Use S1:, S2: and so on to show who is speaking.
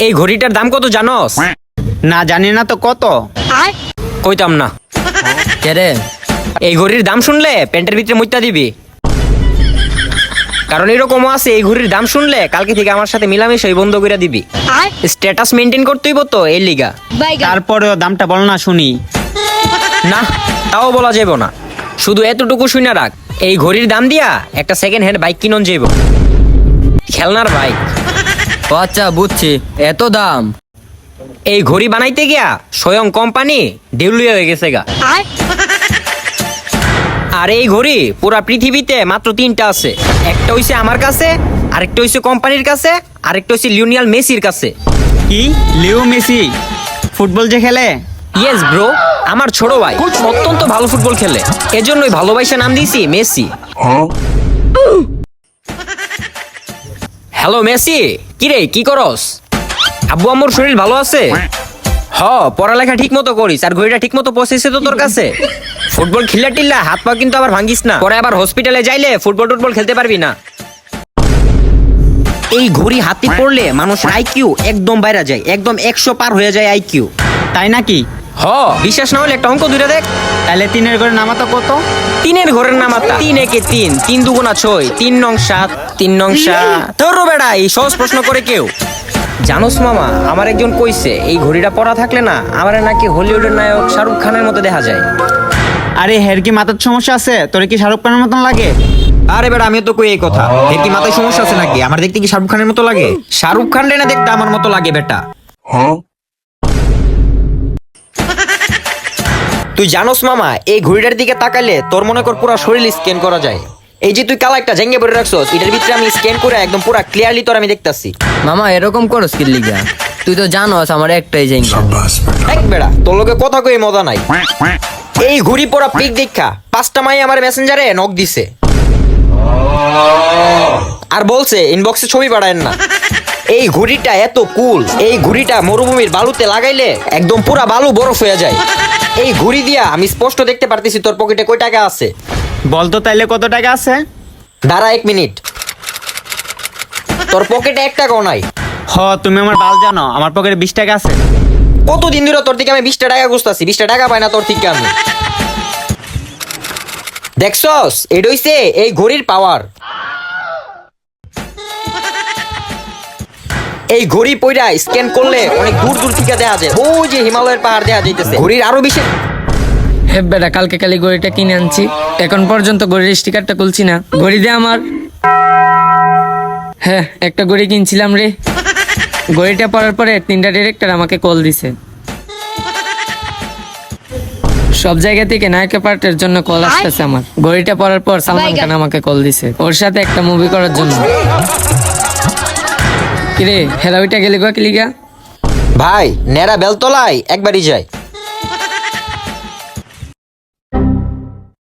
S1: এই ঘড়িটার দাম কত জানোস?
S2: না জানি না তো, কত?
S1: কইতাম না।
S3: কে রে?
S1: এই ঘড়ির দাম শুনলে প্যান্টের ভিতরে মুইতা দিবি। কারণ এরকমও আছে, এই ঘড়ির দাম শুনলে কালকে থেকে আমার সাথে মিলামিশাই বন্ধ করে দিবি। স্ট্যাটাস মেনটেন করতেই তো এই লিগা।
S2: তারপরেও দামটা বল না শুনি।
S1: না, তাও বলা যাইব না। শুধু এতটুকু শুনে রাখ, এই ঘড়ির দাম দিয়া একটা সেকেন্ড হ্যান্ড বাইক কিনন যাইব। খেলনার বাইক।
S3: ও আচ্ছা, বুঝছি, এত দাম।
S1: এই ঘড়ি বানাইতে গিয়া স্বয়ং কোম্পানি দেউলিয়া হয়ে গেছে গা। আর এই ঘড়ি পুরা পৃথিবীতে মাত্র 3টা আছে। একটা হইছে আমার কাছে, আরেকটা হইছে কোম্পানির কাছে, আরেকটা হইছে লিওনেল মেসির কাছে।
S2: কি? লিও মেসি ফুটবল যে খেলে?
S1: ইয়েস ব্রো, আমার ছোট ভাই অত্যন্ত ভালো ফুটবল খেলে, এজন্যই ভালোবাসা নাম দিয়েছি মেসি। হ্যালো মেসি, কিরে কি করস? আব্বু আম্মুর শরীর ভালো আছে? হ, পড়ালেখা ঠিক মতো করিস, আর ঘড়িটা ঠিক মতো পৌঁছেছে তো তোর কাছে? ফুটবল খিল্লা টিল্লা হাত পা কিন্তু আবার ভাঙ্গিস না, পরে আবার হসপিটালে যাইলে ফুটবল টুটবল খেলতে পারবি না। এই ঘড়ি হাতে পড়লে মানুষের আইকিউ একদম বাইরে যায়, একদম 100 পার হয়ে যায় আইকিউ।
S2: তাই নাকি?
S1: হ, বিশ্বাস না হলে একটা অঙ্ক দূরে দেখ।
S2: তাহলে 3-এর ঘরে নামাতো কত?
S1: 3-এর ঘরের নামাতা 3 একে 3, 3 দুগুণা 6, 3 নং 7, 3 নং 7। তোর বেড়া এই সহজ প্রশ্ন করে কেউ? জানোস মামা, আমার একজন কইছে এই ঘড়িটা পরা থাকলে না আমার নাকি হলিউডের নায়ক শাহরুখ খানের মতো দেখা যায়।
S2: আরে হের কি মাথার সমস্যা আছে? তোর কি শাহরুখ খানের মতন লাগে?
S4: আরে বেটা, আমিও তো কই এই কথা। এর কি মাথায় সমস্যা আছে নাকি? আমার দেখতে কি শাহরুখ খানের মতো লাগে?
S1: শাহরুখ খান রে না দেখতে আমার মতো লাগে বেটা। তুই জানোস মামা, এই ঘড়িটার দিকে তাকাইলে তোর মনে কর পুরো শরীর স্ক্যান করা যায়। এই যে তুই কালা একটা জাঙ্গে পরে রাখছস, এটার ভিতরে আমি স্ক্যান করে একদম পুরো ক্লিয়ারলি তোর আমি দেখতাছি।
S3: মামা এরকম করস কি লিগা? তুই তো জানোস আমার একটাই জায়গা।
S1: এক বেড়া, তোর লগে কথা কই মজা নাই। এই ঘড়ি পরা পিক দেখা 5টা মাই আমার মেসেঞ্জারে নক দিছে, আর বলছে ইনবক্সে ছবি পাঠায়েন না। এই ঘড়িটা এত কুল, এই ঘড়িটা মরুভূমির বালুতে লাগাইলে একদম পুরা বালু বরফ হয়ে যায়। এই ঘড়ি দিয়া আমি স্পষ্ট দেখতে পারতেছি তোর পকেটে কয় টাকা আছে।
S2: বলতো তাইলে কত টাকা আছে?
S1: দাঁড়া 1 মিনিট, তোর পকেটে 1 টাকাও নাই।
S2: হ, তুমি আমার বাল জানো, আমার পকেটে 20 টাকা আছে।
S1: কতদিন ধরে তোর থেকে আমি 20টা টাকা খুঁজতাছি, 20টা টাকা পাই না তোর থেকে আমি। দেখছস, এটা হইছে এই ঘড়ির পাওয়ার। এই ঘড়ি পয়রা স্ক্যান করলে অনেক দূর দূর থেকে দেখা যায়, ওই যে হিমালয়ের পাহাড় দেখা যাইতেছে। ঘড়ির আরো বেশি।
S5: হে বেটা, কালকে কালি ঘড়িটা কিনে আনছি, এখন পর্যন্ত ঘড়ির স্টিকারটা খুলছি না। ঘড়ি দে আমার। হ্যাঁ, একটা ঘড়ি কিনছিলাম রে। ঘড়িটা পরার পরে 3টা ডিরেক্টর আমাকে কল দিছে। সব জায়গা থেকে নায়িকা পার্টের জন্য কল আসতেছে আমার। ঘড়িটা পরার পর সালমান খান আমাকে কল দিছে ওর সাথে একটা মুভি করার জন্য। কিরে হেরা ওইটা গেলি গা কিলিগা?
S1: ভাই নেরা বেলতলায় একবারই যায়।